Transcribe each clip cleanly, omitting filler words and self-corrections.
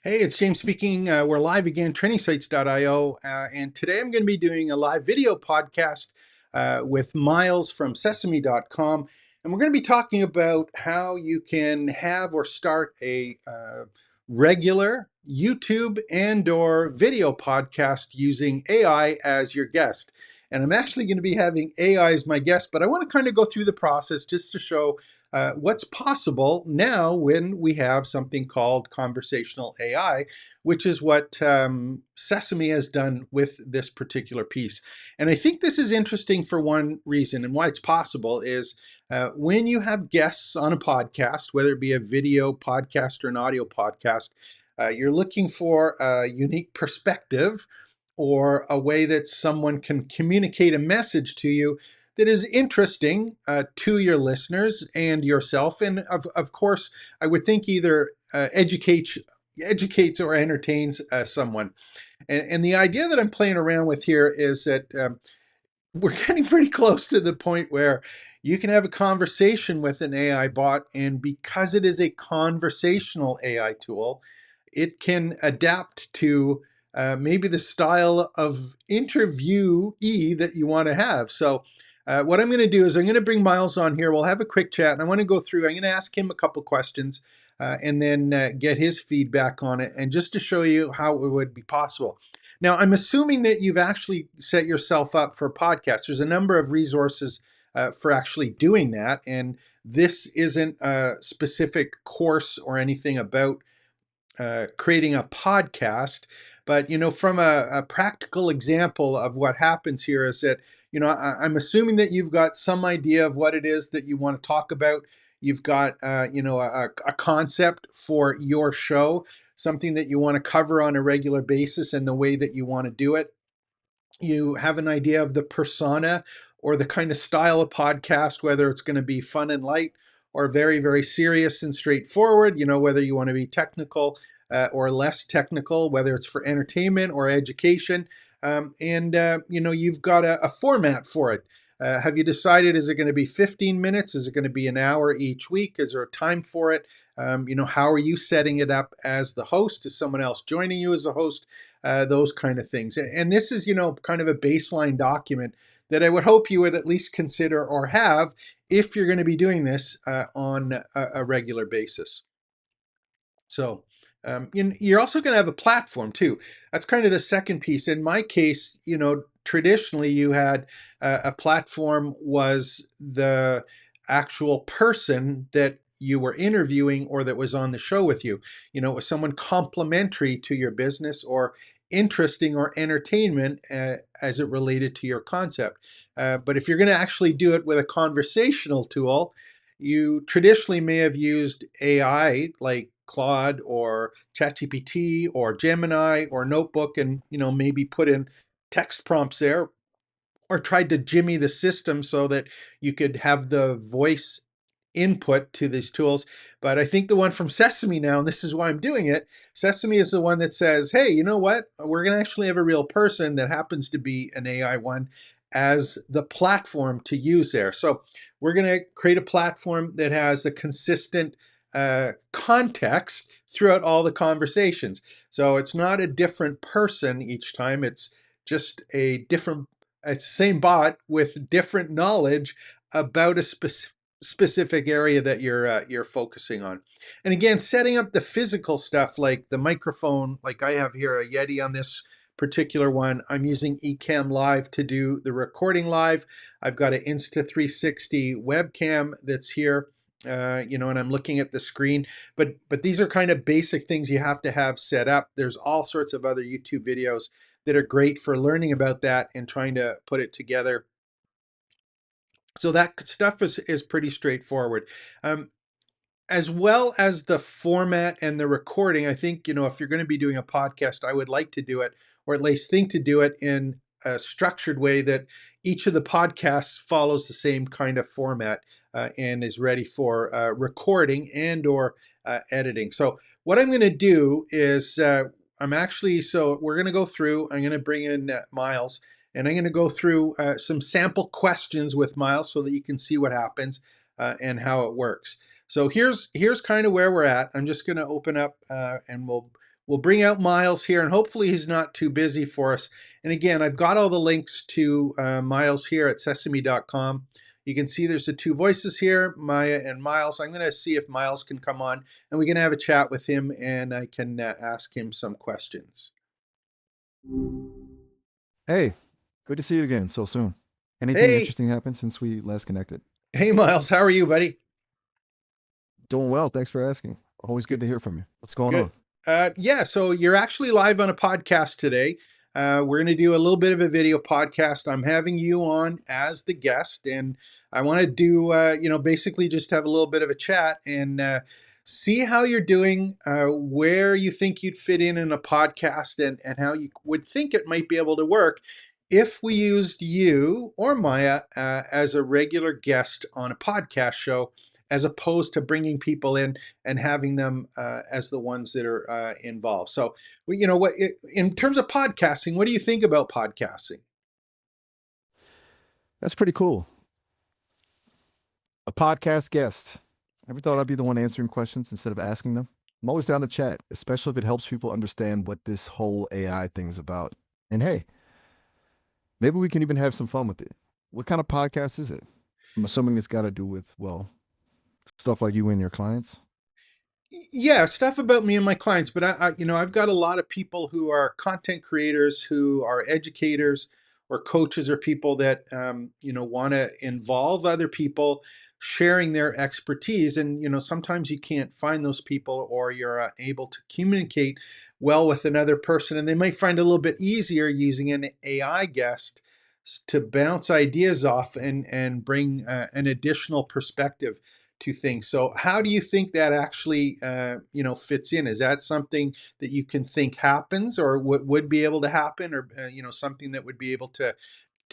Hey, it's James speaking. We're live again, trainingsites.io. And today I'm going to be doing a live video podcast with Miles from Sesame.com. And we're going to be talking about how you can have or start a regular YouTube and or video podcast using AI as your guest. And I'm actually going to be having AI as my guest, but I want to kind of go through the process just to show what's possible now when we have something called conversational AI, which is what Sesame has done with this particular piece. And I think this is interesting for one reason, and why it's possible is when you have guests on a podcast, whether it be a video podcast or an audio podcast, you're looking for a unique perspective or a way that someone can communicate a message to you that is interesting to your listeners and yourself. And of course, I would think either educates or entertains someone. And the idea that I'm playing around with here is that we're getting pretty close to the point where you can have a conversation with an AI bot, and because it is a conversational AI tool, it can adapt to maybe the style of interviewee that you want to have. So, what I'm going to do is I'm going to bring Miles on here. We'll have a quick chat, and I want to go through. I'm going to ask him a couple questions, and then get his feedback on it, and just to show you how it would be possible. Now, I'm assuming that you've actually set yourself up for podcasts. There's a number of resources for actually doing that, and this isn't a specific course or anything about creating a podcast. But from a practical example of what happens here is that I'm assuming that you've got some idea of what it is that you want to talk about. You've got a concept for your show, something that you want to cover on a regular basis, and the way that you want to do it. You have an idea of the persona or the kind of style of podcast, whether it's going to be fun and light or very, very serious and straightforward, whether you want to be technical or less technical, whether it's for entertainment or education. You've got a format for it. Have you decided, is it going to be 15 minutes? Is it going to be an hour each week? Is there a time for it? How are you setting it up as the host? Is someone else joining you as a host? Those kind of things. And this is, kind of a baseline document that I would hope you would at least consider or have if you're going to be doing this on a regular basis. So you're also going to have a platform too. That's kind of the second piece. In my case, traditionally you had a platform was the actual person that you were interviewing or that was on the show with you. It was someone complementary to your business or interesting or entertainment as it related to your concept. But if you're going to actually do it with a conversational tool, you traditionally may have used AI like Claude or ChatGPT or Gemini or Notebook, and maybe put in text prompts there, or tried to jimmy the system so that you could have the voice input to these tools. But I think the one from Sesame now, and this is why I'm doing it, Sesame is the one that says, hey, you know what? We're going to actually have a real person that happens to be an AI one as the platform to use there. So we're going to create a platform that has a consistent context throughout all the conversations. So it's not a different person each time. It's just it's the same bot with different knowledge about a specific area that you're focusing on. And again, setting up the physical stuff like the microphone, like I have here a Yeti on this particular one. I'm using Ecamm Live to do the recording live. I've got an Insta360 webcam that's here. And I'm looking at the screen, but these are kind of basic things you have to have set up. There's all sorts of other YouTube videos that are great for learning about that and trying to put it together. So that stuff is pretty straightforward. As well as the format and the recording, I think, if you're going to be doing a podcast, I would like to do it, or at least think to do it in a structured way that each of the podcasts follows the same kind of format and is ready for recording and or editing. So what I'm going to do is we're going to go through, I'm going to bring in Miles, and I'm going to go through some sample questions with Miles so that you can see what happens and how it works. So here's kind of where we're at. I'm just going to open up and we'll bring out Miles here, and hopefully he's not too busy for us. And again, I've got all the links to Miles here at sesame.com. You can see there's the two voices here, Maya and Miles. I'm going to see if Miles can come on, and we can have a chat with him, and I can ask him some questions. Hey, good to see you again so soon. Anything Hey, interesting happened since we last connected? hey, Miles, how are you, buddy? Doing well, thanks for asking. Always good Good. to hear from you. What's going Good. on? Yeah, so you're actually live on a podcast today. We're going to do a little bit of a video podcast. I'm having you on as the guest, and I want to do, basically just have a little bit of a chat and see how you're doing, where you think you'd fit in a podcast, and how you would think it might be able to work if we used you or Maya as a regular guest on a podcast show, as opposed to bringing people in and having them as the ones that are involved. So, in terms of podcasting, what do you think about podcasting? That's pretty cool. A podcast guest. Ever thought I'd be the one answering questions instead of asking them? I'm always down to chat, especially if it helps people understand what this whole AI thing is about. And hey, maybe we can even have some fun with it. What kind of podcast is it? I'm assuming it's got to do with, well, stuff like you and your clients. Yeah, stuff about me and my clients, but I've got a lot of people who are content creators, who are educators or coaches, or people that want to involve other people sharing their expertise. And sometimes you can't find those people, or you're able to communicate well with another person, and they might find it a little bit easier using an AI guest to bounce ideas off and bring an additional perspective to things. So how do you think that actually fits in? Is that something that you can think happens, or would be able to happen, or something that would be able to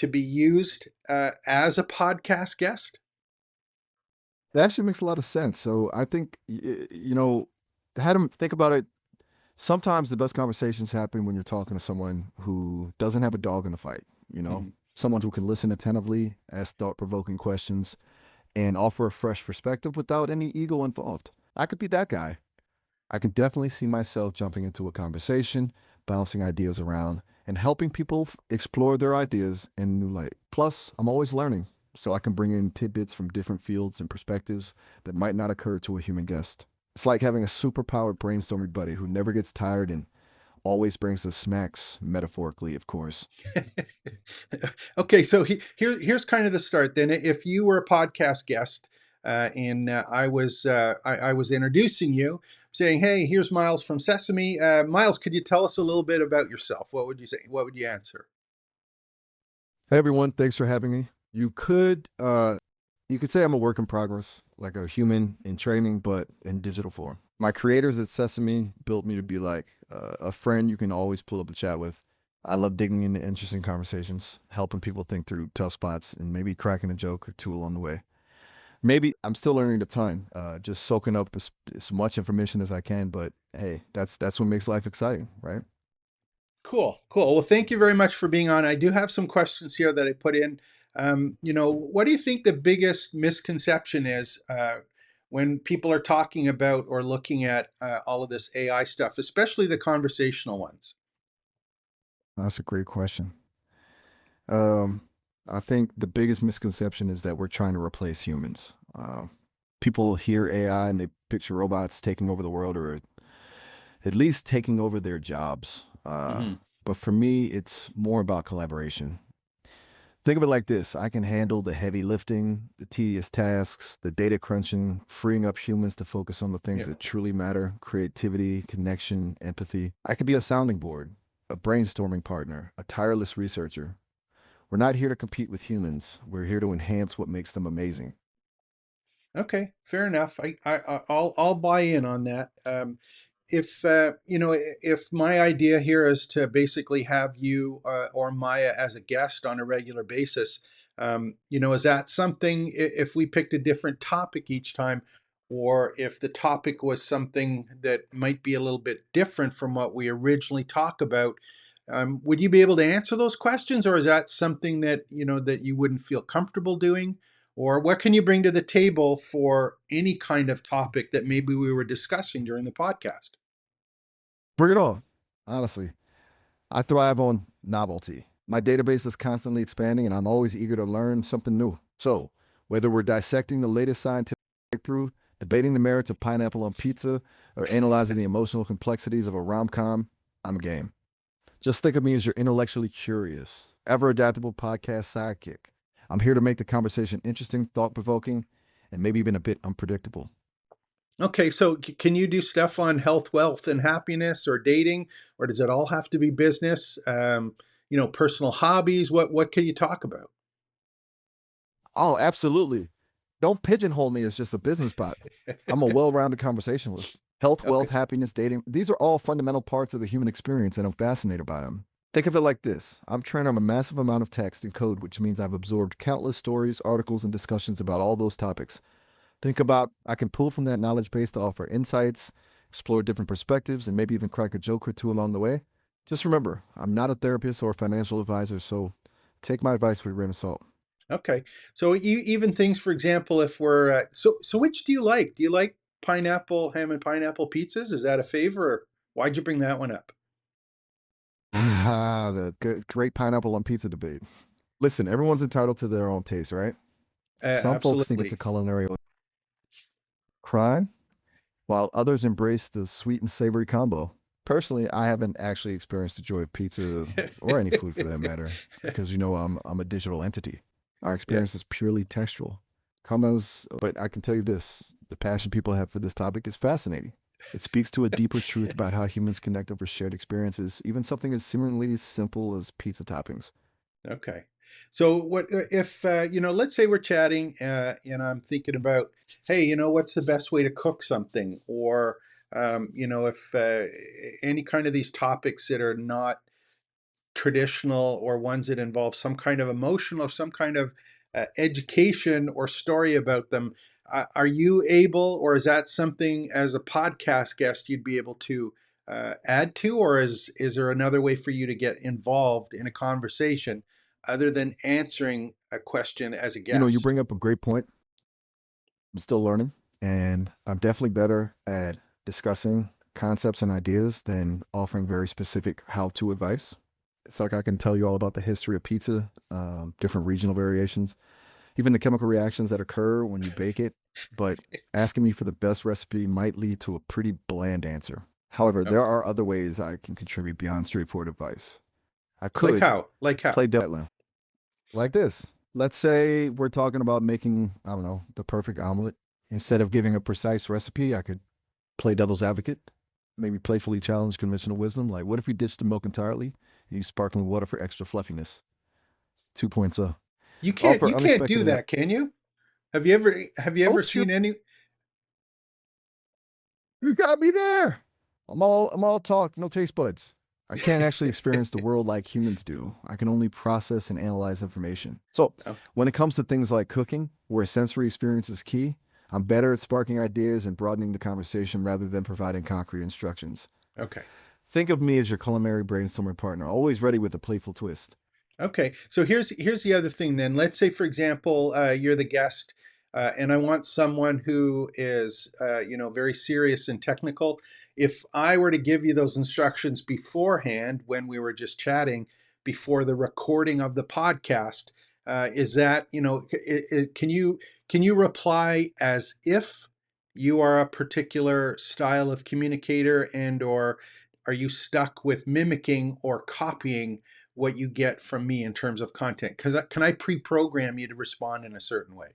be used as a podcast guest? That actually makes a lot of sense. So I think, had them think about it. Sometimes the best conversations happen when you're talking to someone who doesn't have a dog in the fight, Mhm. someone who can listen attentively, ask thought provoking questions, and offer a fresh perspective without any ego involved. I could be that guy. I can definitely see myself jumping into a conversation, bouncing ideas around, and helping people explore their ideas in new light. Plus, I'm always learning, so I can bring in tidbits from different fields and perspectives that might not occur to a human guest. It's like having a superpowered brainstorming buddy who never gets tired and always brings the smacks, metaphorically, of course. Okay, so here's kind of the start then. If you were a podcast guest, and I was introducing you, saying, "Hey, here's Miles from Sesame." Miles, could you tell us a little bit about yourself? What would you say? What would you answer? Hey everyone, thanks for having me. You could say I'm a work in progress, like a human in training, but in digital form. My creators at Sesame built me to be like a friend you can always pull up the chat with. I love digging into interesting conversations, helping people think through tough spots, and maybe cracking a joke or two along the way. Maybe I'm still learning a ton, just soaking up as much information as I can. But hey, that's what makes life exciting, right? Cool, cool. Well, thank you very much for being on. I do have some questions here that I put in. What do you think the biggest misconception is when people are talking about or looking at all of this AI stuff, especially the conversational ones? That's a great question. Um, I think the biggest misconception is that we're trying to replace humans. People hear AI and they picture robots taking over the world, or at least taking over their jobs. Hmm. But for me, it's more about collaboration. Think of it like this: I can handle the heavy lifting, the tedious tasks, the data crunching, freeing up humans to focus on the things Yeah. that truly matter: creativity, connection, empathy. I could be a sounding board, a brainstorming partner, a tireless researcher. We're not here to compete with humans. We're here to enhance what makes them amazing. Okay, fair enough. I'll buy in on that. If if my idea here is to basically have you or Maya as a guest on a regular basis, is that something? If we picked a different topic each time, or if the topic was something that might be a little bit different from what we originally talk about, would you be able to answer those questions, or is that something that that you wouldn't feel comfortable doing? Or what can you bring to the table for any kind of topic that maybe we were discussing during the podcast? Bring it on. Honestly, I thrive on novelty. My database is constantly expanding, and I'm always eager to learn something new. So, whether we're dissecting the latest scientific breakthrough, debating the merits of pineapple on pizza, or analyzing the emotional complexities of a rom com, I'm game. Just think of me as your intellectually curious, ever adaptable podcast sidekick. I'm here to make the conversation interesting, thought provoking, and maybe even a bit unpredictable. Okay, so can you do stuff on health, wealth, and happiness, or dating, or does it all have to be business? Personal hobbies. What can you talk about? Oh, absolutely. Don't pigeonhole me as just a business bot. I'm a well rounded conversationalist. Health, wealth, Okay. happiness, dating, these are all fundamental parts of the human experience, and I'm fascinated by them. Think of it like this: I'm trained on a massive amount of text and code, which means I've absorbed countless stories, articles, and discussions about all those topics. Think about I can pull from that knowledge base to offer insights, explore different perspectives, and maybe even crack a joke or two along the way. Just remember, I'm not a therapist or a financial advisor, so take my advice with a grain of salt. Okay. So even things, for example, if we're so which do you like? Do you like pineapple ham and pineapple pizzas? Is that a favor? Or why'd you bring that one up? Ah, the great pineapple on pizza debate. Listen, everyone's entitled to their own taste, right? Some folks think it's a Absolutely. culinary crime, while others embrace the sweet and savory combo. Personally, I haven't actually experienced the joy of pizza or any food for that matter, because I'm a digital entity. Our Yeah. experience is purely textual. Combos, but I can tell you this: the passion people have for this topic is fascinating. It speaks to a deeper truth about how humans connect over shared experiences, even something as seemingly simple as pizza toppings. Okay. So what if let's say we're chatting and I'm thinking about, hey, what's the best way to cook something, or if any kind of these topics that are not traditional or ones that involve some kind of emotion or some kind of education or story about them. Are you able, or is that something as a podcast guest you'd be able to add to, or is there another way for you to get involved in a conversation other than answering a question as a You guest? bring up a great point. I'm still learning, and I'm definitely better at discussing concepts and ideas than offering very specific how-to advice. It's like I can tell you all about the history of pizza, different regional variations, even the chemical reactions that occur when you bake it. But asking me for the best recipe might lead to a pretty bland answer. However, there Okay. are other ways I can contribute beyond straightforward advice. I Like could how? Like how? play devil like this. Let's say we're talking about making, I don't know, the perfect omelet. Instead of giving a precise recipe, I could play devil's advocate, maybe playfully challenge conventional wisdom. Like, what if we ditched the milk entirely and use sparkling water for extra fluffiness? 2 points. You can't Offer you can't unexpected do and that, can you? Have you ever oh shoot, seen any? you got me there. I'm all talk, no taste buds. I can't actually experience the world like humans do. I can only process and analyze information. So, Oh, when it comes to things like cooking, where sensory experience is key, I'm better at sparking ideas and broadening the conversation rather than providing concrete instructions. okay. Think of me as your culinary brainstorming partner, always ready with a playful twist. Okay, so here's the other thing then. Let's say, for example, you're the guest, and I want someone who is, very serious and technical. If I were to give you those instructions beforehand when we were just chatting before the recording of the podcast, is that, can you reply as if you are a particular style of communicator, and or are you stuck with mimicking or copying what you get from me in terms of content? Because can I pre-program you to respond in a certain way?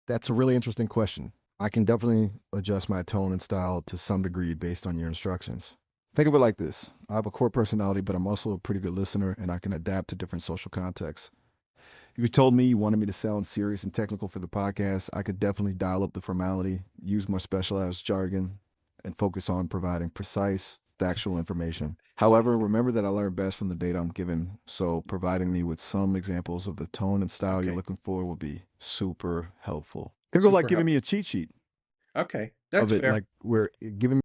That's a really interesting question. I can definitely adjust my tone and style to some degree based on your instructions. Think of it like this: I have a core personality, but I'm also a pretty good listener and I can adapt to different social contexts. If you told me you wanted me to sound serious and technical for the podcast, I could definitely dial up the formality, use more specialized jargon, and focus on providing precise, factual information. However, remember that I learn best from the data I'm given, so providing me with some examples of the tone and style you're Okay, looking for would be super helpful. Think of like super giving me a helpful. cheat sheet Okay, of that's it, fair. like we're giving me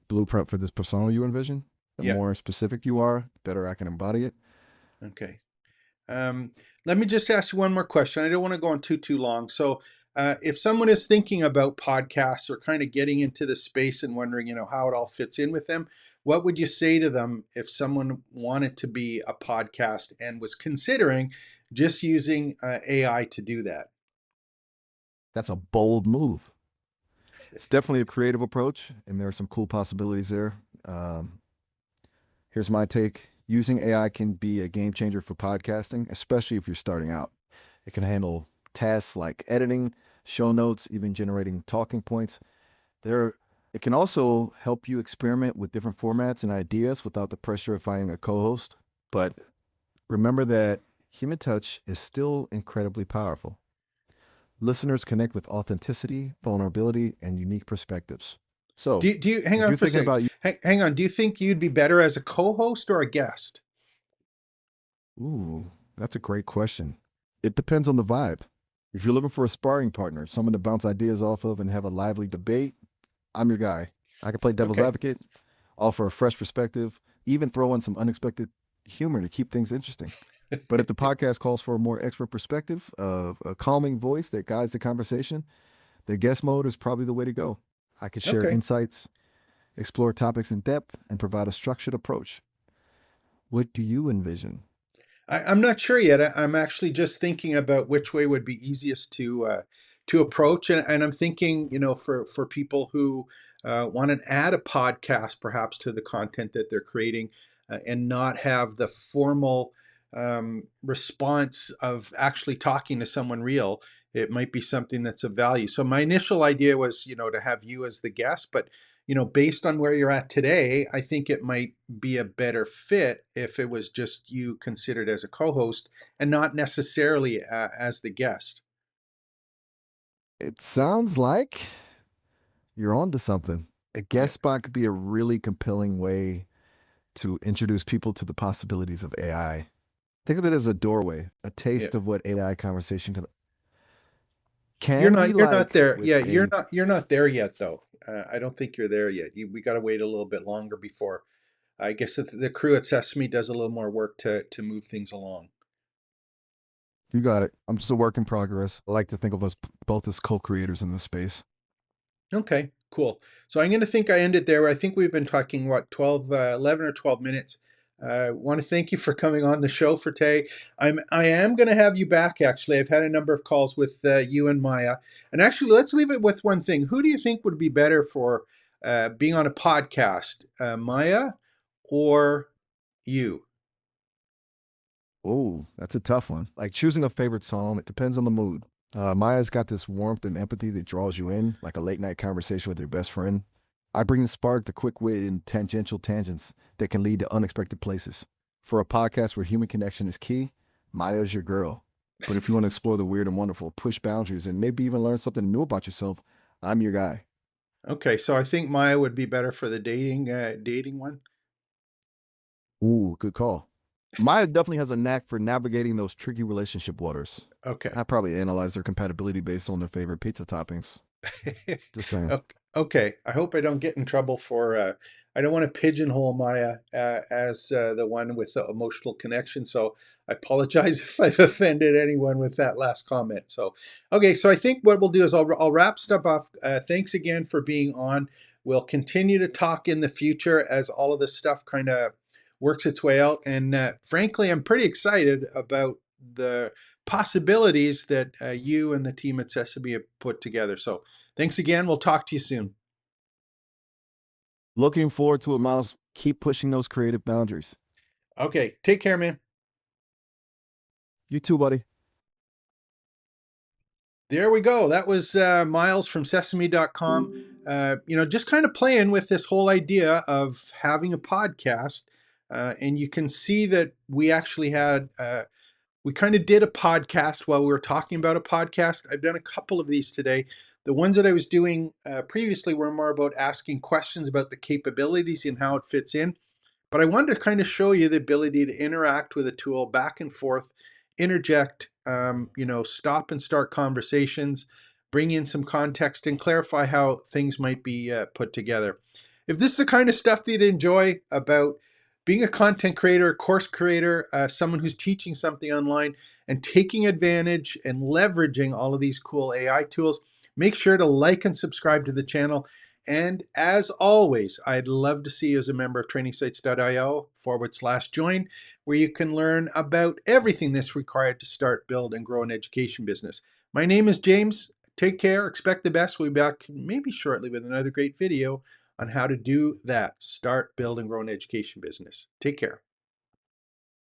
a blueprint for this persona you envision. The Yeah. more specific you are, the better I can embody it. Okay. Um, Let me just ask you one more question. I don't want to go on too long. So, If someone is thinking about podcasts or kind of getting into the space and wondering, how it all fits in with them, what would you say to them if someone wanted to be a podcast and was considering just using AI to do that? That's a bold move. It's definitely a creative approach, and there are some cool possibilities there. Um, Here's my take. Using AI can be a game changer for podcasting, especially if you're starting out. It can handle tasks like editing, show notes, even generating talking points. There, it can also help you experiment with different formats and ideas without the pressure of finding a co-host. But remember that human touch is still incredibly powerful. Listeners connect with authenticity, vulnerability, and unique perspectives. So, Do you hang if on you're for a thinking second? about you, Hang on. Do you think you'd be better as a co-host or a guest? ooh, that's a great question. It depends on the vibe. If you're looking for a sparring partner, someone to bounce ideas off of and have a lively debate, I'm your guy. I can play devil's Okay. advocate, offer a fresh perspective, even throw in some unexpected humor to keep things interesting. But if the podcast calls for a more expert perspective of a calming voice that guides the conversation, the guest mode is probably the way to go. I can share Okay. insights, explore topics in depth, and provide a structured approach. What do you envision? I'm not sure yet. I'm actually just thinking about which way would be easiest to approach, and I'm thinking, for people who want to add a podcast, perhaps to the content that they're creating, and not have the formal response of actually talking to someone real. It might be something that's of value. So my initial idea was, to have you as the guest, but based on where you're at today, I think it might be a better fit if it was just you considered as a co-host and not necessarily as the guest. It sounds like you're on to something. A Yeah. guest spot could be a really compelling way to introduce people to the possibilities of AI. Think of it as a doorway, a Yeah. taste of what AI conversation You're can be not you're not like there. with Yeah, a. you're not there yet though. I don't think you're there yet. We got to wait a little bit longer before I guess the crew at Sesame does a little more work to move things along. You got it. I'm just a work in progress. I like to think of us both as co-creators in this space. Okay, cool. So I'm going to think I ended there. I think we've been talking, what, 12, 11 or 12 minutes. I want to thank you for coming on the show for today. I am going to have you back, actually. I've had a number of calls with you and Maya. And actually, let's leave it with one thing. Who do you think would be better for being on a podcast, Maya or you? Oh, that's a tough one. Like choosing a favorite song, it depends on the mood. Maya's got this warmth and empathy that draws you in, like a late night conversation with your best friend. I bring the spark, the quick wit, and tangential tangents that can lead to unexpected places. For a podcast where human connection is key, Maya's your girl. But if you want to explore the weird and wonderful, push boundaries, and maybe even learn something new about yourself, I'm your guy. Okay, so I think Maya would be better for the dating one. Ooh, good call. Maya definitely has a knack for navigating those tricky relationship waters. Okay. I probably analyze their compatibility based on their favorite pizza toppings. Just saying. Okay. I hope I don't get in trouble for. I don't want to pigeonhole Maya as the one with the emotional connection. So I apologize if I've offended anyone with that last comment. So, okay. So I think what we'll do is I'll wrap stuff off. Thanks again for being on. We'll continue to talk in the future as all of this stuff kind of works its way out. And frankly, I'm pretty excited about the possibilities that you and the team at Sesame have put together. So thanks again. We'll talk to you soon. Looking forward to it, Miles. Keep pushing those creative boundaries. Okay. Take care, man. You too, buddy. There we go. That was Miles from Sesame.com. Just kind of playing with this whole idea of having a podcast. And you can see that we actually we kind of did a podcast while we were talking about a podcast. I've done a couple of these today. The ones that I was doing previously were more about asking questions about the capabilities and how it fits in. But I wanted to kind of show you the ability to interact with a tool back and forth, interject, stop and start conversations, bring in some context, and clarify how things might be put together. If this is the kind of stuff that you enjoy about being a content creator, course creator, someone who's teaching something online and taking advantage and leveraging all of these cool AI tools, make sure to like and subscribe to the channel. And as always, I'd love to see you as a member of trainingsites.io/join, where you can learn about everything that's required to start, build, and grow an education business. My name is James. Take care. Expect the best. We'll be back maybe shortly with another great video on how to do that. Start, build, and grow an education business. Take care.